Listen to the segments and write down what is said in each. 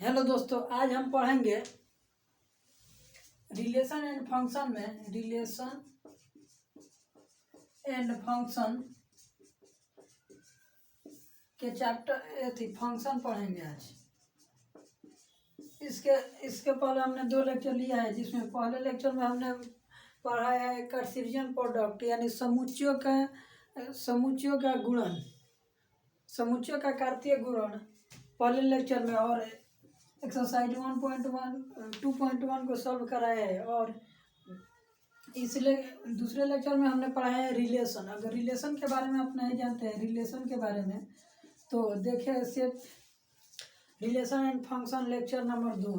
Hello दोस्तों, आज हम पढ़ेंगे रिलेशन एंड फंक्शन में रिलेशन एंड फंक्शन के चैप्टर फंक्शन पढ़ेंगे आज। इसके पहले हमने 2 लेक्चर लिया है, जिसमें पहले लेक्चर में हमने पढ़ाया है कार्टेशियन प्रोडक्ट यानी समुच्चयों का गुणन, समुच्चयों का कार्तीय गुणन पहले लेक्चर में, और एक्सरसाइज 1.1 को सॉल्व कराया है। और इसलिए दूसरे लेक्चर में हमने पढ़ा है रिलेशन। अगर रिलेशन के बारे में आप नहीं जानते हैं रिलेशन के बारे में, तो देखिए सिर्फ relation and function lecture number 2,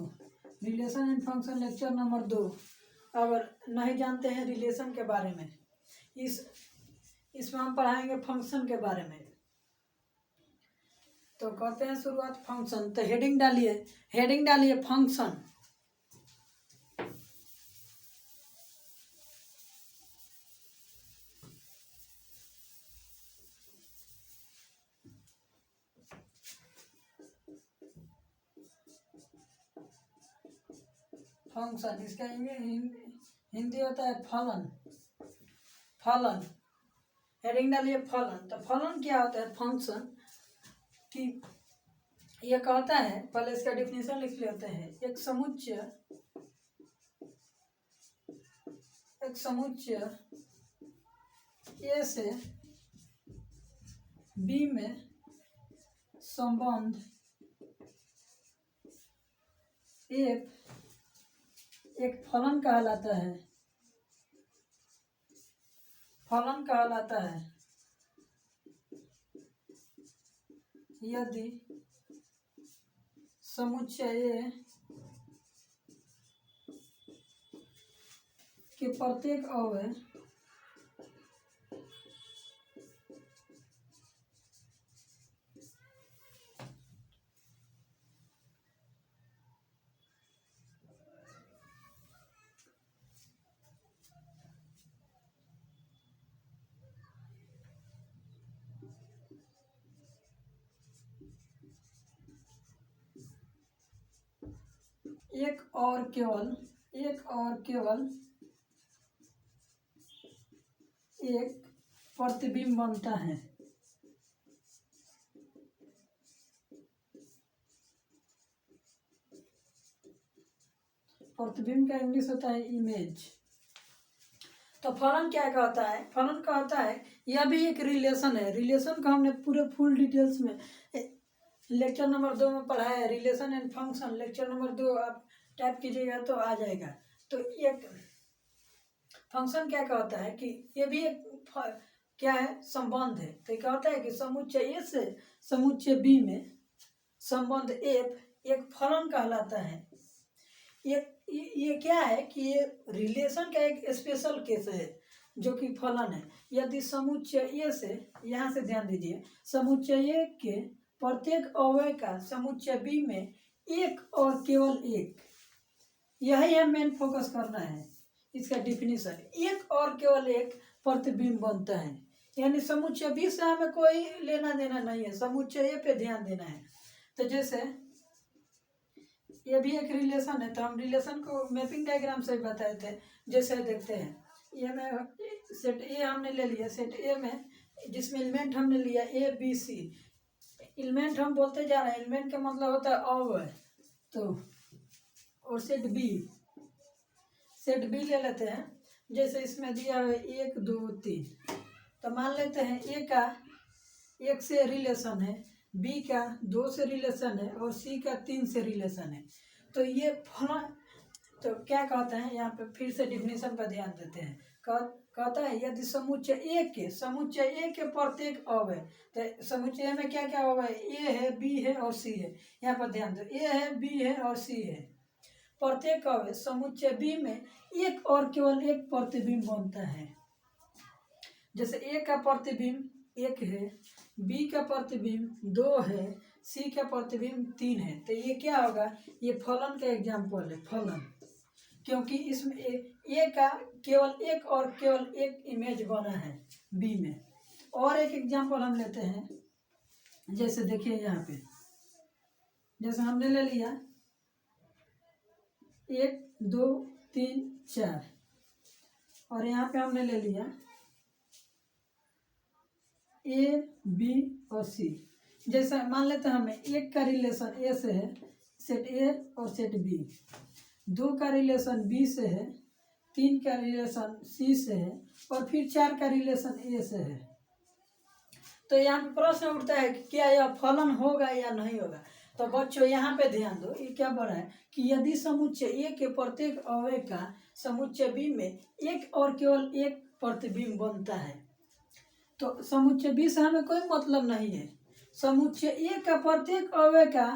relation and function lecture number 2 अगर नहीं जानते हैं रिलेशन के बारे में, इसमें हम पढ़ाएंगे फंक्शन के बारे में। तो करते हैं शुरुआत फंक्शन। तो हेडिंग डालिए फंक्शन। फंक्शन इसका हिंदी होता है फलन। हेडिंग डालिए फलन। तो फलन क्या होता है? फंक्शन कि यह कहता है, पहले इसका डिफिनेशन लिख लेते हैं। एक समुच्चय ए से बी में संबंध एक फलन कहलाता है। यदि समुच्चय ए के प्रत्येक अवयव एक और केवल एक प्रतिबिंब बनता है। प्रतिबिंब का इंग्लिश होता है इमेज। तो फलन क्या कहता है? फलन कहता है यह भी एक रिलेशन है। रिलेशन का हमने पूरे फुल डिटेल्स में लेक्चर नंबर 2 में पढ़ा है। Relation and function lecture number 2 आप टाइप कीजिएगा तो आ जाएगा। तो एक फंक्शन क्या कहता है कि ये भी एक क्या है? संबंध है। तो कहता है कि समुच्चय ए से समुच्चय बी में संबंध एक फलन कहलाता है। ये क्या है कि ये रिलेशन का एक स्पेशल केस है जो कि फलन है। यदि समुच्चय ए से, यहाँ से ध्यान दीजिए, समुच्चय ए के प्रत्येक अवयव का समुच्चय बी में एक और केवल एक, यही हम मेन फोकस करना है। इसका डिफिनीशन एक और केवल एक प्रतिबिंब बनता है, यानी समुच्चय बी से हमें कोई लेना देना नहीं है, समुच्चय ए पे ध्यान देना है। तो जैसे ये भी एक रिलेशन है, तो हम रिलेशन को मैपिंग डायग्राम से बताए थे। जैसे देखते हैं, ये में सेट ए हमने ले लिया, सेट ए में जिसमें एलिमेंट हमने लिया ए बी सी। एलिमेंट हम बोलते जा रहे हैं, एलिमेंट का मतलब होता है अवयव। तो और सेट बी ले लेते हैं। जैसे इसमें दिया है 1 2 3, तो मान लेते हैं ए का 1 से रिलेशन है, बी का 2 से रिलेशन है और सी का 3 से रिलेशन है। तो ये फलन, तो क्या कहते हैं यहाँ पे फिर से डिफिनेशन पर ध्यान देते हैं। कहता है यदि समुच्चय ए के प्रत्येक अवयव, तो समुच्चय में क्या क्या अवयव? ए है, बी है और सी है। यहाँ पर ध्यान दो, ए है, बी है और सी है। प्रत्येक अवयव समुच्चय बी में एक और केवल एक प्रतिबिंब बनता है। जैसे ए का प्रतिबिंब 1 है, बी का प्रतिबिंब 2 है, सी का प्रतिबिंब 3 है। तो ये क्या होगा? ये फलन का एग्जाम्पल है, फलन, क्योंकि इसमें ए का केवल एक और केवल एक इमेज बना है बी में। और एक एग्जाम्पल हम लेते हैं, जैसे देखिए यहाँ पे, जैसे हमने ले लिया 1 2 3 4 और यहाँ पे हमने ले लिया ए बी और सी। जैसा मान लेते हैं हमें एक का रिलेशन ए से है, सेट ए और सेट बी, 2 का रिलेशन बी से है, 3 का रिलेशन सी से है और फिर 4 का रिलेशन ए से है। तो यहाँ पे प्रश्न उठता है कि क्या यह फलन होगा या नहीं होगा। तो बच्चों यहाँ पे ध्यान दो, ये क्या बोला है कि यदि समुच्चय ए के प्रत्येक अवयव का समुच्चय बी में एक और केवल एक प्रतिबिंब बनता है, तो समुच्चय बी से हमें कोई मतलब नहीं है। समुच्चय ए का प्रत्येक अवयव का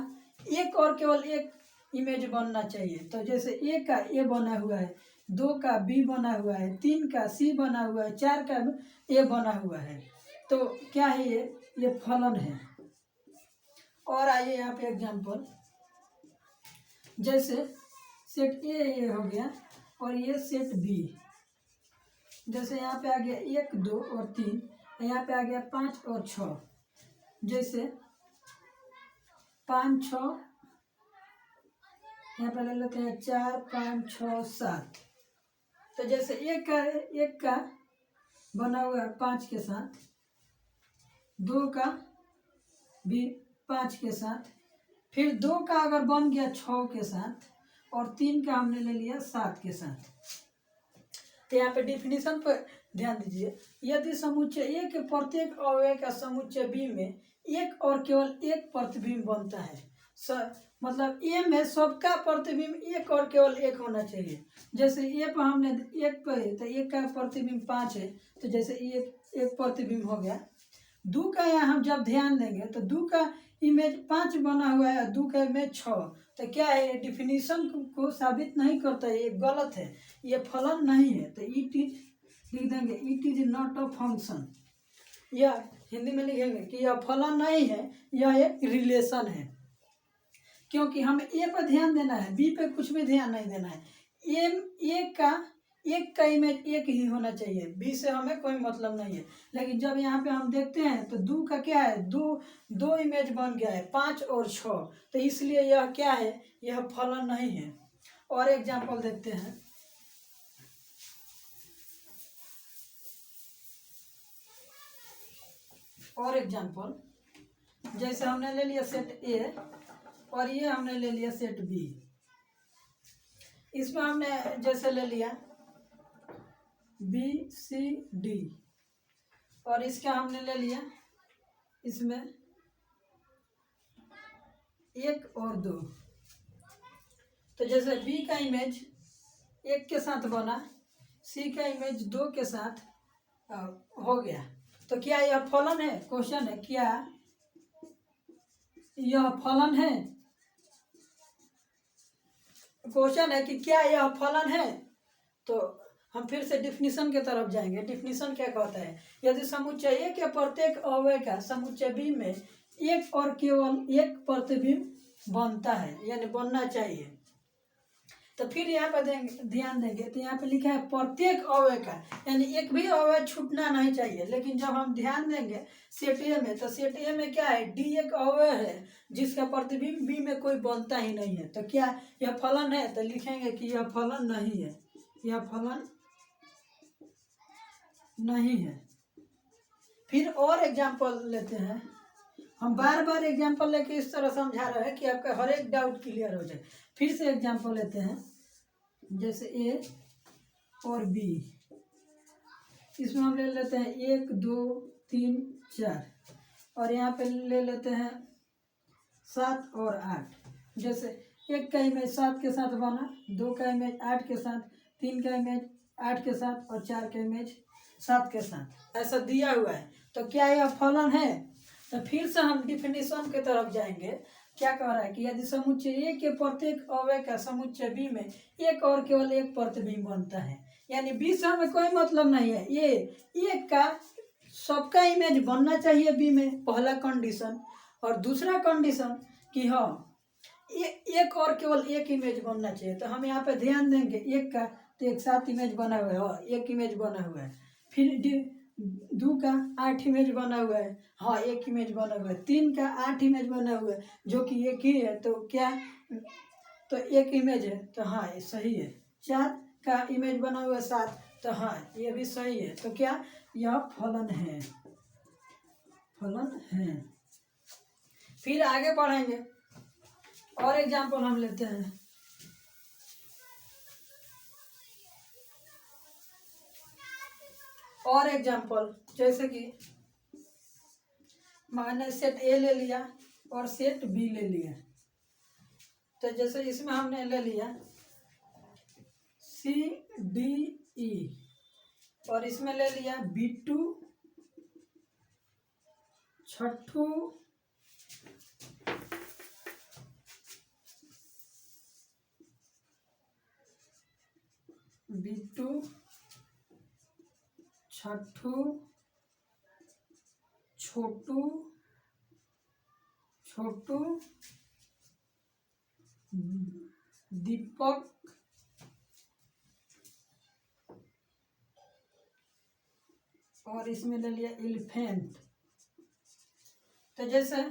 एक और केवल एक इमेज बनना चाहिए। तो जैसे ए का ए बना हुआ है, 2 का बी बना हुआ है, 3 का सी बना हुआ है, 4 का ए बना हुआ है, तो क्या है ये फलन है। और आइए यहाँ पे एग्जाम्पल, जैसे सेट ए हो गया और ये सेट बी। जैसे यहाँ पे आ गया 1 2 और 3, यहाँ पे आ गया 5 और 6। जैसे 5 6, यहाँ पे ले लेते हैं 4 5 6 7। तो जैसे एक का बना हुआ है 5 के साथ, 2 का भी 5 के साथ, फिर 2 का अगर बन गया 6 के साथ और 3 का हमने ले लिया 7 के साथ। तो यहाँ पे डिफिनीशन पर ध्यान दीजिए, यदि समुच्चय ए के प्रत्येक अवयव का समुच्चय बी में एक और केवल एक प्रतिबिंब बनता है, मतलब ए में सबका प्रतिबिंब एक और केवल एक होना चाहिए। जैसे ए पर हमने एक पर है तो एक का प्रतिबिंब 5 है, तो जैसे एक प्रतिबिंब हो गया। 2 का यहाँ हम जब ध्यान देंगे तो 2 का इमेज 5 बना हुआ है, 2 का इमेज 6। तो क्या है, डिफिनीशन को साबित नहीं करता है, ये गलत है, ये फलन नहीं है। तो इट इज लिख देंगे, it is not a function, या हिंदी में लिखेंगे कि यह फलन नहीं है, यह एक रिलेशन है। क्योंकि हमें ए पर ध्यान देना है, बी पे कुछ भी ध्यान नहीं देना है। एक का इमेज एक ही होना चाहिए, बी से हमें कोई मतलब नहीं है। लेकिन जब यहाँ पे हम देखते हैं तो 2 का क्या है, दो इमेज बन गया है, 5 और 6। तो इसलिए यह क्या है, यह फलन नहीं है। और एग्जाम्पल देखते हैं, और एग्जाम्पल, जैसे हमने ले लिया सेट ए और ये हमने ले लिया सेट बी। इसमें हमने जैसे ले लिया बी सी डी और इसका हमने ले लिया इसमें 1 और 2। तो जैसे बी का इमेज 1 के साथ बना, सी का इमेज 2 के साथ हो गया, तो क्या यह फलन है? क्वेश्चन है, क्या यह फलन है? क्वेश्चन है कि क्या यह फलन है? तो हम फिर से डिफिनीशन के तरफ जाएंगे। डिफिनीशन क्या कहता है, यदि समुच्चय ए के प्रत्येक अवयव का समुच्चय बी में एक और केवल एक प्रतिबिंब बनता है, यानी बनना चाहिए। तो फिर यहाँ पर ध्यान देंगे तो यहाँ पे लिखा है प्रत्येक अवयव का, यानी एक भी अवयव छूटना नहीं चाहिए। लेकिन जब हम ध्यान देंगे सेट ए में, तो सेट ए में क्या है, डी एक अवयव है जिसका प्रतिबिंब बी में कोई बनता ही नहीं है। तो क्या यह फलन है? तो लिखेंगे कि यह फलन नहीं है, यह फलन नहीं है। फिर और एग्जाम्पल लेते हैं, हम बार बार एग्जाम्पल लेके इस तरह समझा रहे हैं कि आपका हर एक डाउट क्लियर हो जाए। फिर से एग्जाम्पल लेते हैं, जैसे ए और बी, इसमें हम ले लेते हैं 1 2 3 4 और यहाँ पे ले लेते हैं 7 और 8। जैसे 1 का इमेज 7 के साथ बना, 2 का इमेज 8 के साथ, 3 का इमेज 8 के साथ और 4 का इमेज 7 के साथ, ऐसा दिया हुआ है। तो क्या यह फलन है? तो फिर से हम डिफिनीशन की तरफ जाएंगे। क्या कह रहा है कि यदि समुच्चय ए के प्रत्येक अवयव का समुच्चय बी में एक और केवल एक प्रतिबिंब बनता है, यानी बी से हमें कोई मतलब नहीं है, ए का सबका इमेज बनना चाहिए बी में, पहला कंडीशन। और दूसरा कंडीशन कि हाँ एक और केवल एक इमेज बनना चाहिए। तो हम यहाँ पे ध्यान देंगे, एक का तो एक 7 इमेज बना हुआ है, हाँ एक इमेज बना हुआ है। फिर 2 का 8 इमेज बना हुआ है, हाँ एक इमेज बना हुआ है। 3 का 8 इमेज बना हुआ है, जो कि एक ही है। तो क्या तो एक इमेज है, तो हाँ ये सही है। 4 का इमेज बना हुआ है 7, तो हाँ ये भी सही है। तो क्या, यह फलन है, फलन है। फिर आगे बढ़ेंगे, और एग्जाम्पल हम लेते हैं। और एग्जाम्पल जैसे कि मैंने सेट ए ले लिया और सेट बी ले लिया। तो जैसे इसमें हमने ले लिया सी डी ई, और इसमें ले लिया B2 छठू B2 छठू छोटू छोटू दीपक और इसमें ले लिया एलिफेंट। तो जैसे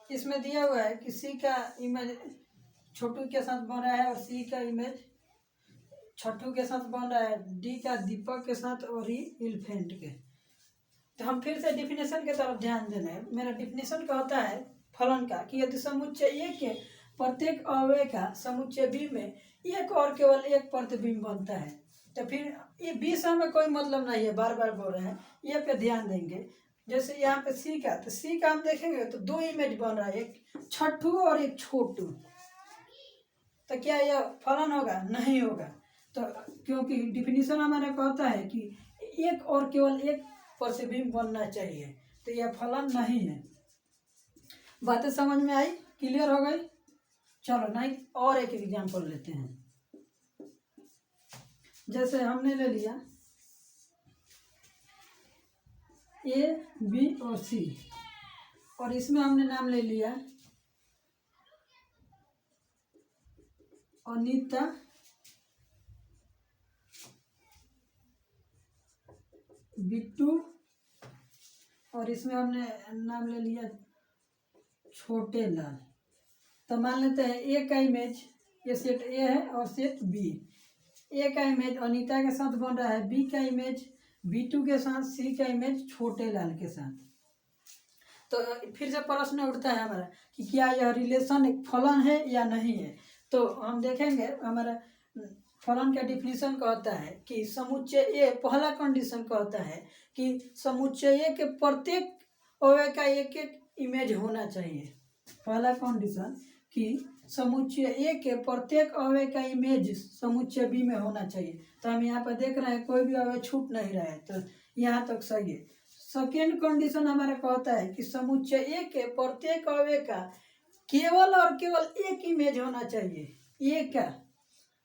इसमें दिया हुआ है कि सी का इमेज छोटू के साथ बन रहा है और सी का इमेज छठू के साथ बन रहा है, डी का दीपक के साथ और ई एलिफेंट के। तो हम फिर से डिफिनेशन के तरफ ध्यान देना है। मेरा डिफिनेशन कहता है फलन का कि यदि समुच्चय ए के प्रत्येक अवयव का समुच्चय बी में एक और केवल एक प्रतिबिंब बनता है। तो फिर ये बी से हमें कोई मतलब नहीं है, बार बार बोल रहे हैं, ये पे ध्यान देंगे। जैसे यहाँ पे सी का, तो सी का हम देखेंगे तो 2 इमेज बन रहा है, एक छठू और एक छोटू। तो क्या यह फलन होगा? नहीं होगा। तो क्योंकि डिफिनीशन हमारा कहता है कि एक और केवल एक प्रतिबिंब बनना चाहिए, तो यह फलन नहीं है। बातें समझ में आई? क्लियर हो गई? चलो नहीं, और एक एग्जांपल लेते हैं। जैसे हमने ले लिया ए बी और सी, और इसमें हमने नाम ले लिया अनीता बिट्टू, और इसमें हमने नाम ले लिया छोटे लाल। तो मान लेते हैं ए का इमेज, ये सेट ए है और सेट बी। ए का इमेज अनीता के साथ बन रहा है, बी का इमेज B2 के साथ, सी का इमेज छोटे लाल के साथ। तो फिर से प्रश्न उठता है हमारा कि क्या यह रिलेशन एक फलन है या नहीं है। तो हम देखेंगे, हमारा फलन का डिफिनीशन कहता है कि समुच्चय ए, पहला कंडीशन कहता है कि समुच्चय ए के प्रत्येक अवयव का एक एक इमेज होना चाहिए। पहला कंडीशन कि समुच्चय ए के प्रत्येक अवयव का इमेज समुच्चय बी में होना चाहिए। तो हम यहाँ पर देख रहे हैं कोई भी अवयव छूट नहीं रहा है, तो यहाँ तक सही है। सेकेंड कंडीशन हमारा कहता है कि समुच्चय ए के प्रत्येक अवयव का केवल और केवल एक इमेज होना चाहिए। ए का,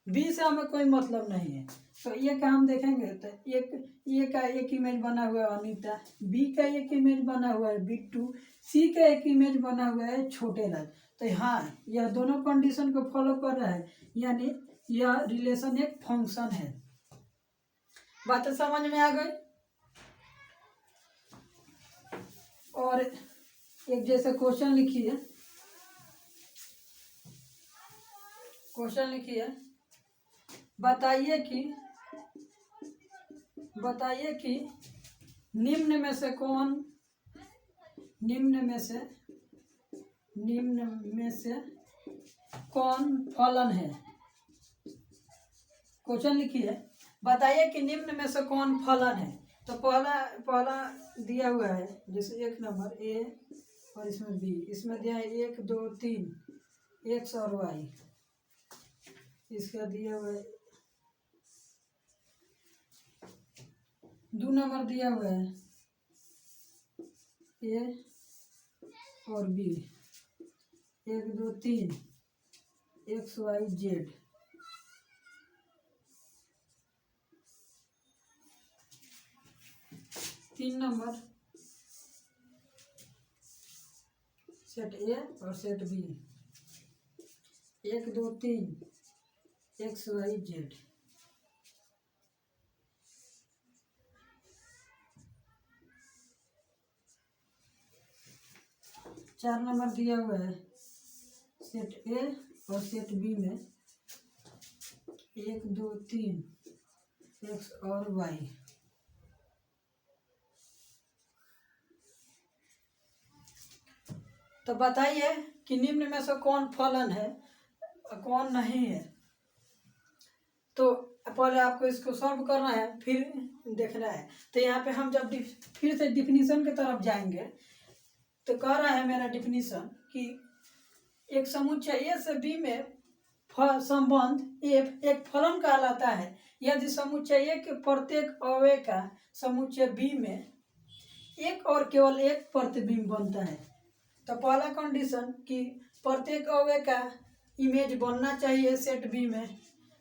बी से हमें कोई मतलब नहीं है। तो ए का हम देखेंगे तो एक ए का एक इमेज बना हुआ है अनीता, बी का एक इमेज बना हुआ है बिट्टू, सी का एक इमेज बना हुआ है छोटे लाल। तो हाँ, यह दोनों कंडीशन को फॉलो कर रहा है, यानी यह रिलेशन एक फंक्शन है। बातें समझ में आ गई? और एक जैसे क्वेश्चन लिखिए, क्वेश्चन लिखिए, बताइए कि निम्न में से कौन फलन है। क्वेश्चन लिखिए, बताइए कि निम्न में से कौन फलन है। तो पहला दिया हुआ है, जैसे 1 नंबर ए और इसमें बी, इसमें दिया है 1 2 3 एक्स और वाई। इसका दिया हुआ है 2 नंबर दिया हुआ है ए और B, 1 2 3 x y z. 3 number set A और set B, 1 2 3 x y z. 4 number दिया हुआ है सेट ए और सेट बी में 1 2 3 एक्स और वाई। तो बताइए कि निम्न में से कौन फलन है और कौन नहीं है। तो पहले आपको इसको सॉल्व करना है, फिर देखना है। तो यहाँ पे हम जब फिर से डिफिनीशन की तरफ जाएंगे तो कह रहा है मेरा डिफिनीशन कि एक समुच्चय ए से बी में संबंध एफ एक फलन कहलाता है यदि समुच्चय ए के प्रत्येक अवयव का समुच्चय बी में एक और केवल एक प्रतिबिंब बनता है। तो पहला कंडीशन कि प्रत्येक अवयव का इमेज बनना चाहिए सेट बी में।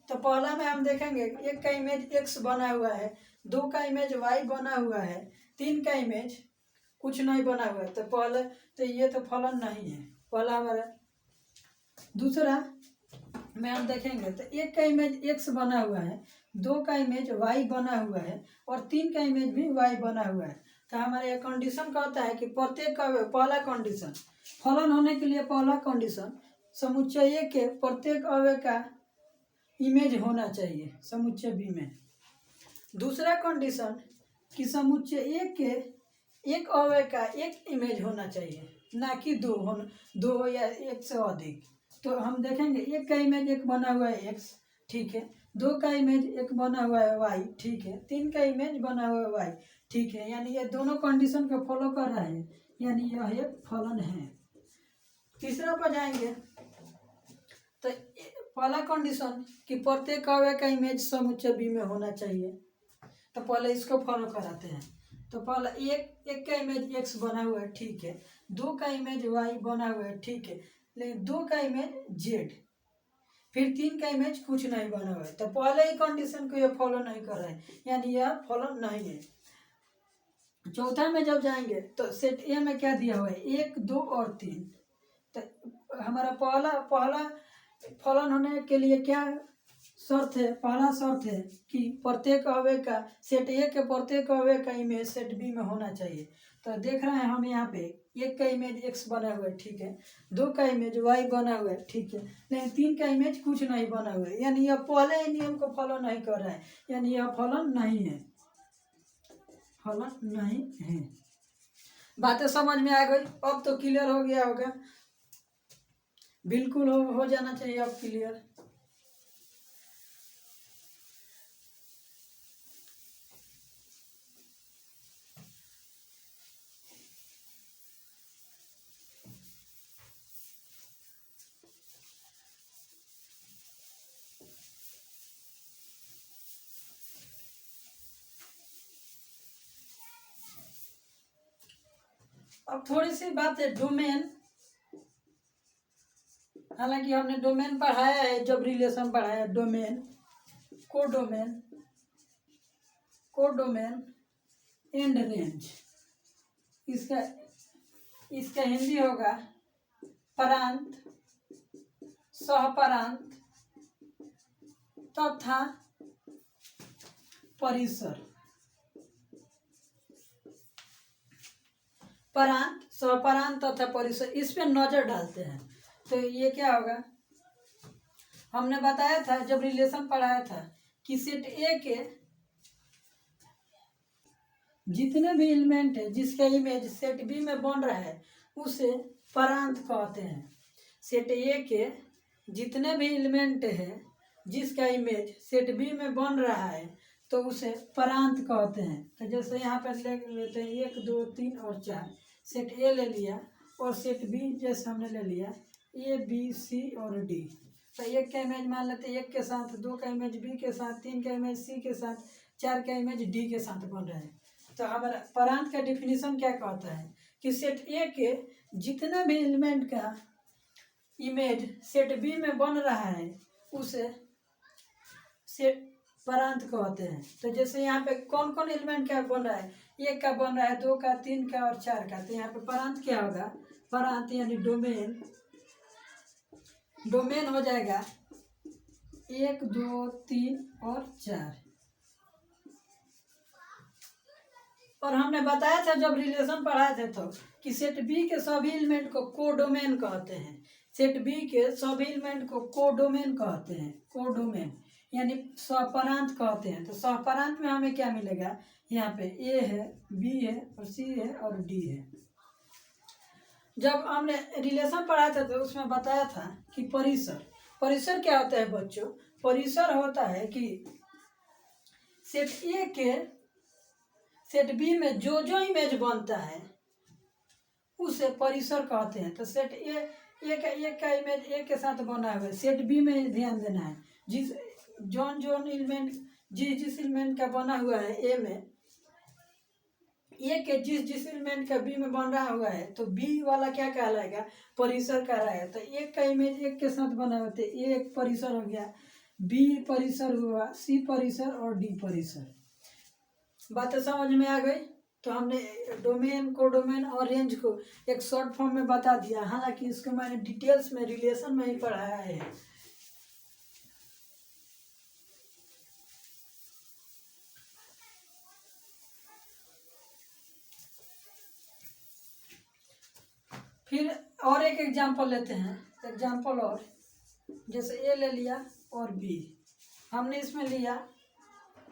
तो पहला में हम देखेंगे एक का इमेज एक्स बना हुआ है, दो का इमेज वाई बना हुआ है, तीन का इमेज कुछ नहीं बना हुआ है। तो पहले तो ये तो फलन नहीं है पहला हमारा। दूसरा में हम देखेंगे तो एक का इमेज एक्स बना हुआ है, दो का इमेज वाई बना हुआ है और तीन का इमेज भी वाई बना हुआ है। तो हमारे ये कंडीशन कहता है कि प्रत्येक का पहला कंडीशन फलन होने के लिए पहला कंडीशन समुच्चय ए के प्रत्येक अवयव का इमेज होना चाहिए समुच्चय बी में। दूसरा कंडीशन कि समुच्चय ए के एक अवयव का एक इमेज होना चाहिए, ना कि दो या एक से अधिक। तो हम देखेंगे एक का इमेज एक बना हुआ है एक्स, ठीक है, दो का इमेज एक बना हुआ है वाई, ठीक है, तीन का इमेज बना हुआ है वाई, ठीक है। यानी ये दोनों कंडीशन को फॉलो कर रहा है, यानी यह एक फलन है। तीसरा पर जाएंगे तो पहला कंडीशन कि प्रत्येक अवयव का इमेज समुच्चय बी में होना चाहिए। तो पहले इसको फॉलो कराते हैं। तो पहला एक का इमेज एक्स बना हुआ है, ठीक है, दो का इमेज वाई बना हुआ है, ठीक है, लेकिन दो का इमेज जेड, फिर तीन का इमेज कुछ नहीं बना हुआ है। तो पहले ही कंडीशन को ये फॉलो नहीं कर रहा है, यानी यह फलन नहीं है। चौथा में जब जाएंगे तो सेट ए में क्या दिया हुआ है, 1 2 और 3। तो हमारा पहला फलन होने के लिए क्या शर्त है, पहला शर्त है कि प्रत्येक अवयव का सेट ए के प्रत्येक अवयव का इमेज सेट बी में होना चाहिए। तो देख रहे हैं हम यहाँ पे एक का इमेज एक्स बना हुआ है, ठीक है, दो का इमेज वाई बना हुआ है, ठीक है, लेकिन तीन का इमेज कुछ नहीं बना हुआ है, यानी यह पहले ही नियम को फॉलो नहीं कर रहा है, यानी यह फलन नहीं है, फलन नहीं है। बातें समझ में आ गई? अब तो क्लियर हो गया होगा, बिल्कुल हो जाना चाहिए अब क्लियर। अब थोड़ी सी बात है डोमेन। हालांकि हमने डोमेन पढ़ाया है जब रिलेशन पढ़ाया, domain, codomain, codomain and range. इसका हिंदी होगा प्रांत, सहप्रांत तथा परिसर। प्रांत, सहप्रांत तथा परिसर, इस पे नजर डालते हैं। तो ये क्या होगा, हमने बताया था जब रिलेशन पढ़ाया था कि सेट ए के जितने भी एलिमेंट है जिसका इमेज सेट बी में बन रहा है उसे प्रांत कहते हैं। सेट ए के जितने भी एलिमेंट है जिसका इमेज सेट बी में बन रहा है तो उसे प्रांत कहते हैं। तो जैसे यहाँ पर ले लेते हैं 1 2 3 और 4, सेट ए ले लिया और सेट बी जैसे हमने ले लिया ए बी सी और डी। तो एक का इमेज मान लेते हैं एक के साथ, दो का इमेज बी के साथ, तीन का इमेज सी के साथ, चार का इमेज डी के साथ बन रहा है। तो हमारा प्रांत का डिफिनीशन क्या कहता है कि सेट ए के जितना भी एलिमेंट का इमेज सेट बी में बन रहा है उसे सेट प्रांत कहते हैं। तो जैसे यहाँ पे कौन कौन एलिमेंट क्या बन रहा है, एक का बन रहा है, दो का, तीन का और चार का। तो यहाँ पे प्रांत क्या होगा, प्रांत यानी डोमेन, डोमेन हो जाएगा 1 2 3 और 4। और हमने बताया था जब रिलेशन पढ़ाए थे तो कि सेट बी के सभी एलिमेंट को कोडोमेन कहते हैं, सेट बी के सभी एलिमेंट को कोडोमेन कहते हैं। कोडोमेन यानी सहपरांत कहते हैं। तो सहपरांत में हमें क्या मिलेगा, यहाँ पे ए है, बी है और सी है और डी है। जब हमने रिलेशन पढ़ा था तो उसमें बताया था कि परिसर, परिसर क्या होता है बच्चों, परिसर होता है कि सेट ए के सेट बी में जो जो इमेज बनता है उसे परिसर कहते हैं। तो सेट ए का इमेज ए के साथ बना हुआ है, सेट बी में ध्यान देना है, जिस जोन एलिमेंट जिस एलिमेंट का बना हुआ है ए में, ए के जिस एलिमेंट का बी में बन रहा हुआ है, तो बी वाला क्या कहलाएगा, परिसर कहलाएगा। तो एक का इमेज एक के साथ बना हुआ है, ए एक परिसर हो गया, बी परिसर हुआ, सी परिसर और डी परिसर। बातें समझ में आ गई। तो हमने डोमेन, कोडोमेन और रेंज को एक शॉर्ट फॉर्म में बता दिया, हालांकि इसको मैंने डिटेल्स में रिलेशन में ही पढ़ाया है। फिर और एक एग्जांपल लेते हैं, एग्जांपल और जैसे ए ले लिया और बी, हमने इसमें लिया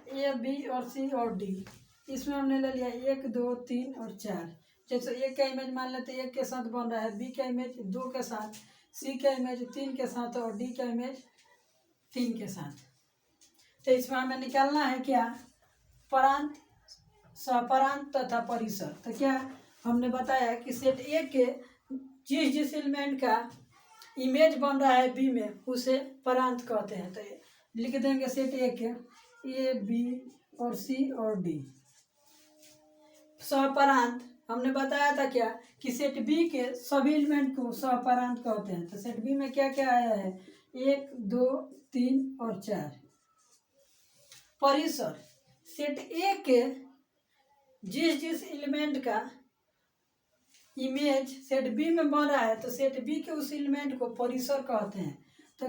ए बी और सी और डी, इसमें हमने ले लिया 1 2 3 और 4। जैसे ए का इमेज मान लेते हैं 1 के साथ बन रहा है, बी का इमेज 2 के साथ, सी का इमेज 3 के साथ और डी का इमेज 3 के साथ। तो इसमें हमें निकालना है क्या, परांत, सहपरांत तथा परिसर। तो क्या हमने बताया कि सेट ए के जिस एलिमेंट का इमेज बन रहा है बी में उसे परांत कहते हैं। तो लिख देंगे सेट ए के ए बी और सी और डी। सहपरांत हमने बताया था क्या कि सेट बी के सभी एलिमेंट को सहपरांत कहते हैं। तो सेट बी में क्या क्या आया है, 1 2 3 और 4। परिसर, सेट ए के जिस एलिमेंट का इमेज सेट बी में बन रहा है, तो सेट बी के उस एलिमेंट को परिसर कहते हैं। तो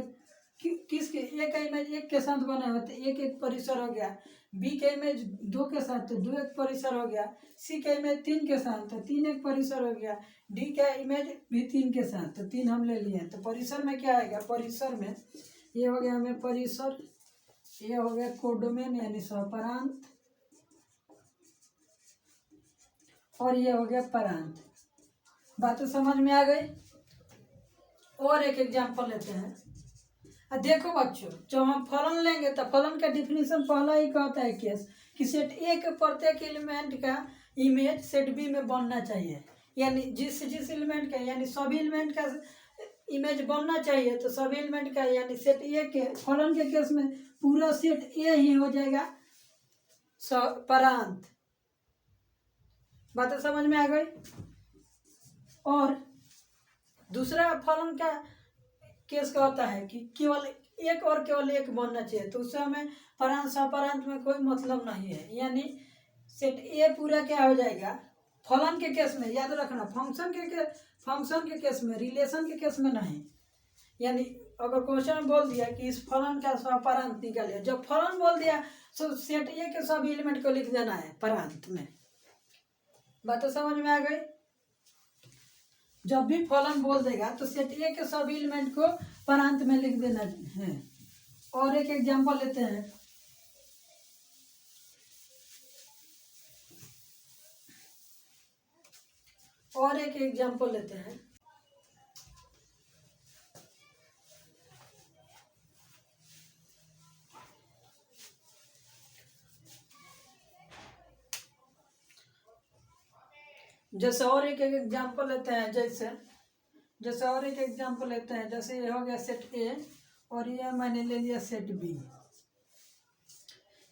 किसके, ए का इमेज 1 के साथ बने हुए तो 1 1 परिसर हो गया, बी का इमेज 2 के साथ तो 2 1 परिसर हो गया, सी का इमेज 3 के साथ तो 3 1 परिसर हो गया, डी का इमेज भी 3 के साथ तो 3 हम ले लिए। तो परिसर में क्या आएगा, परिसर में ये हो गया हमें परिसर, ये हो गया कोडोमेन यानी सहपरांत, और ये हो गया परांत। बातें समझ में आ गई। और एक एग्जांपल लेते हैं। देखो बच्चों, जब हम फलन लेंगे तो फलन का डिफिनीशन पहला ही कहता है केस कि सेट ए के प्रत्येक एलिमेंट का इमेज सेट बी में बनना चाहिए, यानी जिस एलिमेंट का, यानी सभी एलिमेंट का इमेज बनना चाहिए। तो सभी एलिमेंट का यानी सेट ए के फलन के केस में पूरा सेट ए ही हो जाएगा परांत। बातें समझ में आ गई। और दूसरा फलन का केस का होता है कि केवल एक बनना चाहिए, तो उससे हमें परांत सहपरांत में कोई मतलब नहीं है। यानी सेट ए पूरा क्या हो जाएगा फलन के केस में, याद रखना, फंक्शन के केस में, रिलेशन के केस में नहीं। यानी अगर क्वेश्चन में बोल दिया कि इस फलन का सहपरांत निकालिए, जब फलन बोल दिया तो सेट ए के सभी एलिमेंट को लिख देना है परांत में। बात समझ में आ गई। जब भी फलन बोल देगा तो सेट ए के सभी एलिमेंट को परांत में लिख देना है। और एक एग्जांपल लेते हैं। जैसे और एक एग्जांपल लेते हैं, जैसे ये हो गया सेट ए और ये मैंने ले लिया सेट बी,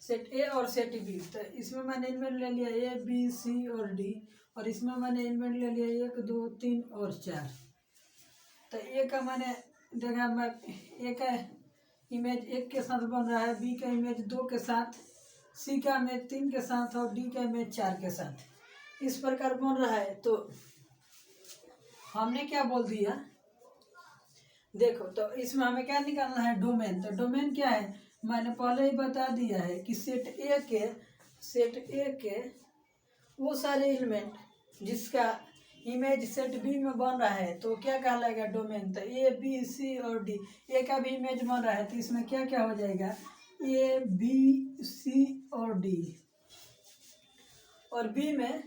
सेट ए और सेट बी। तो इसमें मैंने एलिमेंट ले लिया ए बी सी और डी, और इसमें मैंने एलिमेंट ले लिया 1 2 3 और 4। तो ए का मैंने देखा, मैं ए का इमेज 1 के साथ बन रहा है, बी का इमेज 2 के साथ, सी का इमेज 3 के साथ और डी का इमेज 4 के साथ, इस प्रकार बन रहा है। तो हमने क्या बोल दिया, देखो, तो इसमें हमें क्या निकालना है, डोमेन। तो डोमेन क्या है, मैंने पहले ही बता दिया है कि सेट ए के वो सारे एलिमेंट जिसका इमेज सेट बी में बन रहा है तो क्या कहलाएगा डोमेन। तो ए बी सी और डी, ए का भी इमेज बन रहा है तो इसमें क्या क्या हो जाएगा, ए बी सी और डी। और बी में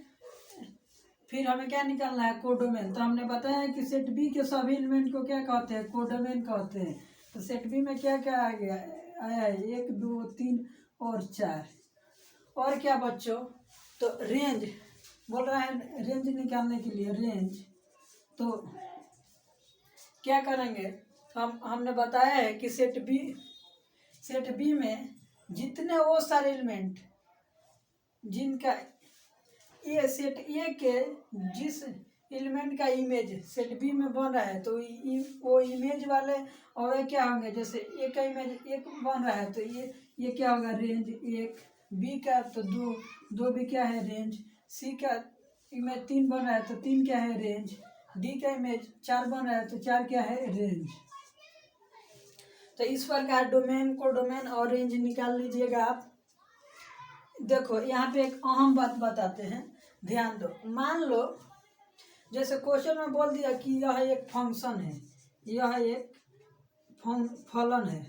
फिर हमें क्या निकालना है, कोडोमेन। तो हमने बताया है कि सेट बी के सभी एलिमेंट को क्या कहते हैं, कोडोमेन कहते हैं। तो सेट बी में क्या क्या आ गया, आया है 1 2 3 और 4। और क्या बच्चों, तो रेंज बोल रहा है, रेंज निकालने के लिए रेंज। तो क्या करेंगे, हमने बताया है कि सेट बी में जितने वो सारे एलिमेंट जिनका ये सेट ए के जिस एलिमेंट का इमेज सेट बी में बन रहा है तो वो इमेज वाले और क्या होंगे, जैसे ए का इमेज एक बन रहा है तो ये क्या होगा, रेंज 1। बी का तो 2 भी क्या है, रेंज। सी का इमेज 3 बन रहा है तो 3 क्या है, रेंज। डी का इमेज 4 बन रहा है तो 4 क्या है, रेंज। तो इस प्रकार डोमेन, कोडोमेन और रेंज निकाल लीजिएगा आप। देखो यहाँ पे एक अहम बात बताते हैं, ध्यान दो। मान लो जैसे क्वेश्चन में बोल दिया कि यह एक फंक्शन है, यह एक फलन है।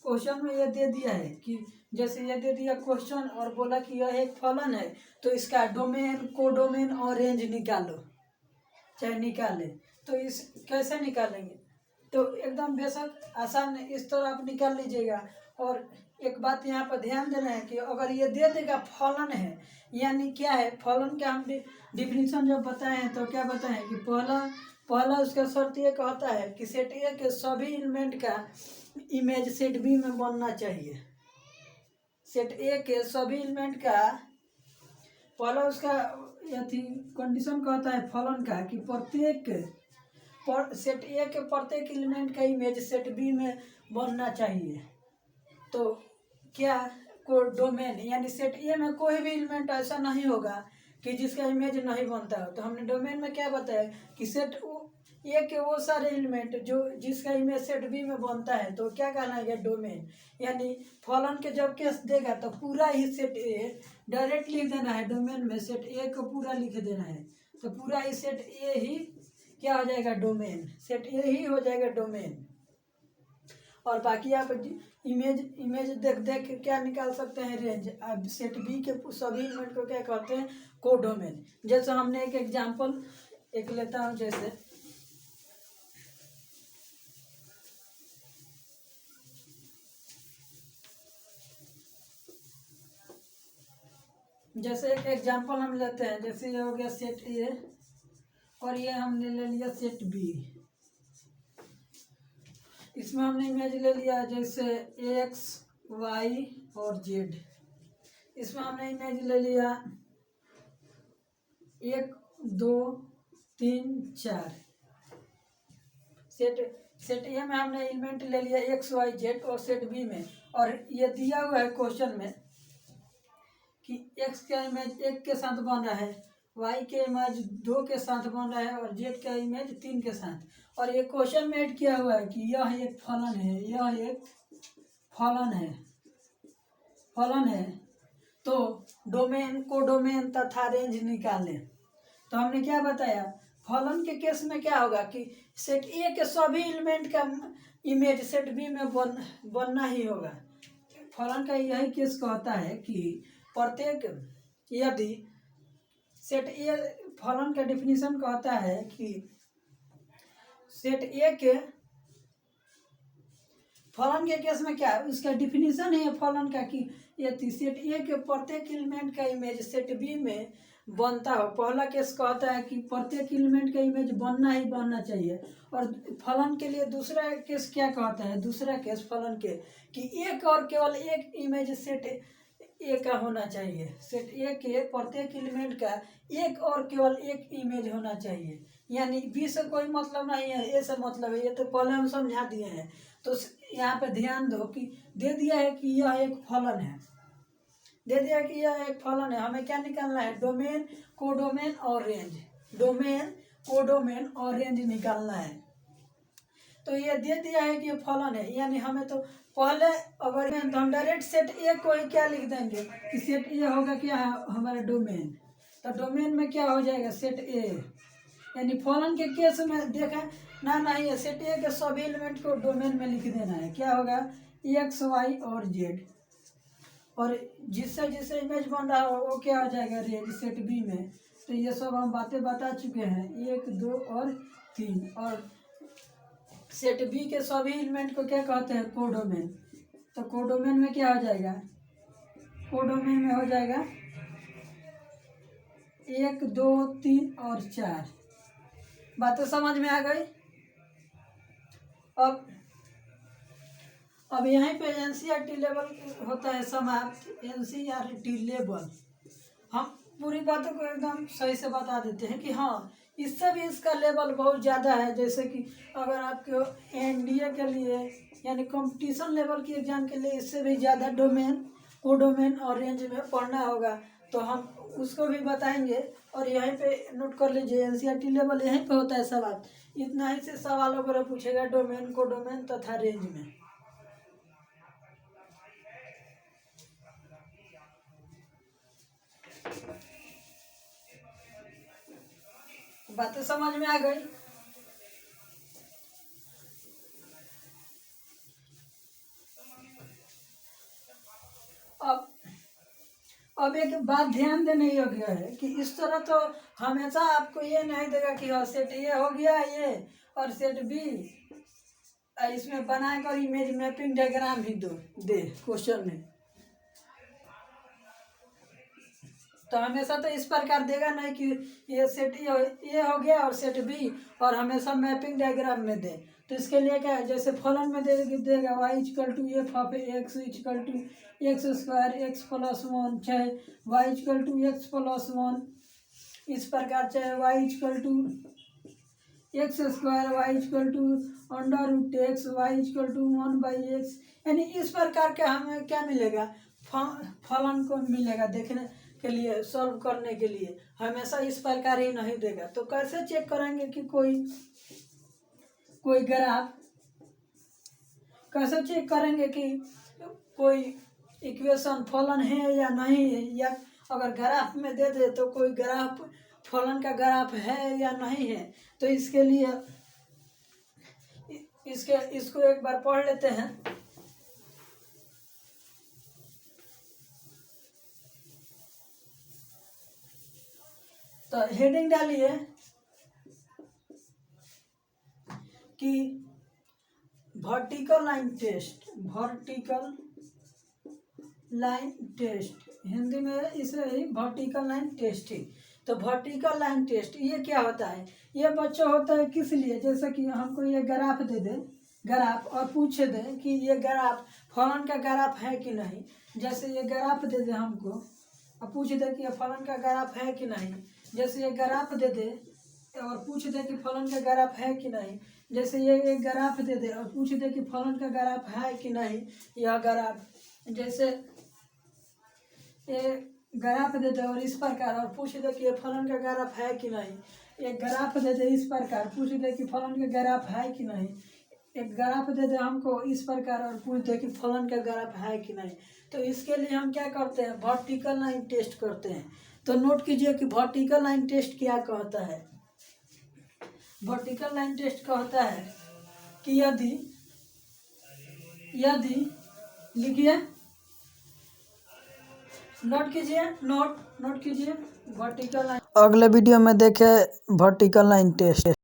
क्वेश्चन में ये दे दिया है कि जैसे ये दे दिया क्वेश्चन और बोला कि यह एक फलन है तो इसका डोमेन, कोडोमेन और रेंज निकालो, चाहे निकाले। तो इस कैसे निकालेंगे, तो एकदम बेशक आसान है, इस तरह आप निकाल लीजिएगा। और एक बात यहाँ पर ध्यान देना है कि अगर ये दे देगा फलन है, यानी क्या है फलन का, हम डिफिनीशन जब बताए हैं तो क्या बताए हैं कि पहला उसका शर्त ये कहता है कि सेट ए के सभी एलिमेंट का इमेज सेट बी में बनना चाहिए। सेट ए के सभी एलिमेंट का पहला उसका यदि कंडीशन कहता है फलन का कि सेट ए के प्रत्येक एलिमेंट का इमेज सेट बी में बनना चाहिए। तो क्या डोमेन, यानी सेट ए में कोई भी एलिमेंट ऐसा नहीं होगा कि जिसका इमेज नहीं बनता हो। तो हमने डोमेन में क्या बताया कि सेट ए के वो सारे एलिमेंट जो जिसका इमेज सेट बी में बनता है तो क्या कहलाएगा, डोमेन। यानी फलन के जब केस देगा तो पूरा ही सेट ए डायरेक्ट लिख देना है, डोमेन में सेट ए को पूरा लिख देना है तो पूरा ही सेट ए ही क्या हो जाएगा, डोमेन। सेट ए ही हो जाएगा डोमेन। और बाकी आप इमेज देख के क्या निकाल सकते हैं, रेंज। अब सेट बी के सभी एलिमेंट को क्या कहते हैं, कोडोमेन। जैसे हमने एक एग्जांपल एक लेता हूँ, जैसे एक एग्जांपल हम लेते हैं, जैसे ये हो गया सेट ए और ये हमने ले लिया सेट बी। इसमें हमने इमेज ले लिया जैसे एक्स वाई और जेड। इसमें हमने इमेज ले लिया 1 2 3 4। सेट ए में हमने एलिमेंट ले लिया एक्स वाई जेड और सेट बी में, और ये दिया हुआ है क्वेश्चन में कि एक्स का इमेज 1 के साथ बन रहा है, वाई के इमेज 2 के साथ बन रहा है और जेड का इमेज 3 के साथ। और ये क्वेश्चन में ऐड किया हुआ है कि यह एक फलन है, यह एक फलन है। तो डोमेन, कोडोमेन तथा रेंज निकालें। तो हमने क्या बताया, फलन के केस में क्या होगा कि सेट ए के सभी एलिमेंट का इमेज सेट बी में बनना ही होगा। फलन का यही केस कहता है कि प्रत्येक, यदि सेट ए, फलन का डिफिनीशन कहता है कि सेट ए के फलन के केस में क्या है, उसका डिफिनीशन है फलन का कि यदि सेट ए के प्रत्येक एलिमेंट का इमेज सेट बी में बनता हो। पहला केस कहता है कि प्रत्येक एलिमेंट का इमेज बनना ही बनना चाहिए। और फलन के लिए दूसरा केस क्या कहता है, दूसरा केस फलन के कि एक और केवल एक इमेज सेट ए का होना चाहिए। सेट ए के प्रत्येक एलिमेंट का एक और केवल एक इमेज होना चाहिए। यानी बी से कोई मतलब नहीं है, ए से मतलब है। ये तो पहले हम समझा दिए हैं। तो यहाँ पे ध्यान दो कि दे दिया है कि यह एक फलन है, दे दिया कि यह एक फलन है। हमें क्या निकालना है, डोमेन, कोडोमेन और रेंज। डोमेन, कोडोमेन और रेंज निकालना है। तो ये दे दिया है कि ये फलन है, यानी हमें तो पहले अगर हम डायरेक्ट सेट ए को ही क्या लिख देंगे कि सेट ए होगा क्या, हमारा डोमेन। तो डोमेन में क्या हो जाएगा, सेट ए। यानी फॉलन के केस में देखा ना, नहीं है सेट ए के सभी एलिमेंट को डोमेन में लिख देना है। क्या होगा, एक्स वाई और जेड, और जिससे जिससे इमेज बन रहा हो वो क्या हो जाएगा, रेंज सेट बी में। तो ये सब हम बातें बता चुके हैं, 1 2 और 3। और सेट बी के सभी एलिमेंट को क्या कहते हैं, कोडोमेन। तो कोडोमेन में क्या हो जाएगा, कोडोमेन में हो जाएगा 1 2 3 और 4। बातें समझ में आ गई। अब यहीं पे एनसीईआरटी लेवल होता है समाप्त। एनसीईआरटी लेवल हम पूरी बातों को एकदम सही से बता देते हैं कि हाँ, इससे भी इसका लेवल बहुत ज़्यादा है। जैसे कि अगर आपको एनडीए के लिए यानी कंपटीशन लेवल की एग्जाम के लिए इससे भी ज़्यादा डोमेन, कोडोमेन और रेंज में पढ़ना होगा, तो हम उसको भी बताएंगे। और यहीं पे नोट कर लीजिए, एनसीईआरटी लेवल यहीं पे होता है सवाल। इतना ही से सवाल वगैरह पूछेगा डोमेन, कोडोमेन तथा रेंज में। बातें समझ में आ गई। अब एक बात ध्यान देने योग्य है कि इस तरह तो हमेशा आपको ये नहीं देगा कि हाँ सेट ए हो गया ये और सेट बी, इसमें बनाकर इमेज मैपिंग डायग्राम ही दे क्वेश्चन में। तो हमेशा तो इस प्रकार देगा नहीं कि ये सेट ए हो गया और सेट बी और हमेशा मैपिंग डायग्राम में दे। तो इसके लिए क्या है, जैसे फलन में देगा y equal to f of x equal to x square x plus 1, चाहे y equal to x plus 1, इस प्रकार चाहे y equal to x square y equal to under root x y equal to 1/x, यानी इस प्रकार के हमें क्या मिलेगा, फलन को मिलेगा देखने के लिए, सॉल्व करने के लिए। हमेशा इस प्रकार ही नहीं देगा। तो कैसे चेक करेंगे कि कोई ग्राफ, कैसे चेक करेंगे कि कोई इक्वेशन फलन है या नहीं है, या अगर ग्राफ में दे दे तो कोई ग्राफ फलन का ग्राफ है या नहीं है। तो इसके लिए इसको एक बार पढ़ लेते हैं। तो हेडिंग डालिए कि vertical line test, vertical line test, Hindi में इसे ही वर्टिकल लाइन टेस्ट ही। तो वर्टिकल लाइन टेस्ट ये क्या होता है, ये बच्चों होता है किस लिए, जैसे कि हमको ये ग्राफ दे दे, ग्राफ और पूछे दे कि ये ग्राफ फलन का ग्राफ है कि नहीं। जैसे ये ग्राफ दे दे हमको और पूछ दे कि ये फलन का ग्राफ है कि नहीं। जैसे ये ग्राफ दे दे और पूछ दे कि फलन का ग्राफ है कि नहीं। जैसे ये ग्राफ दे दे और पूछ दे कि फलन का ग्राफ है कि नहीं। यह ग्राफ, जैसे ये ग्राफ दे दे और इस प्रकार और पूछ दे कि ये फलन का ग्राफ है कि नहीं। एक ग्राफ दे दे इस प्रकार, पूछ दे कि फलन का ग्राफ है कि नहीं। एक ग्राफ दे दे हमको इस प्रकार और पूछ दे कि फलन का ग्राफ है कि नहीं। तो इसके लिए हम क्या करते हैं, वर्टिकल लाइन टेस्ट करते हैं। तो नोट कीजिए कि वर्टिकल लाइन टेस्ट क्या कहता है। वर्टिकल लाइन टेस्ट कहता है कि यदि लिखिए, नोट कीजिए, नोट कीजिए वर्टिकल लाइन। अगले वीडियो में देखें वर्टिकल लाइन टेस्ट।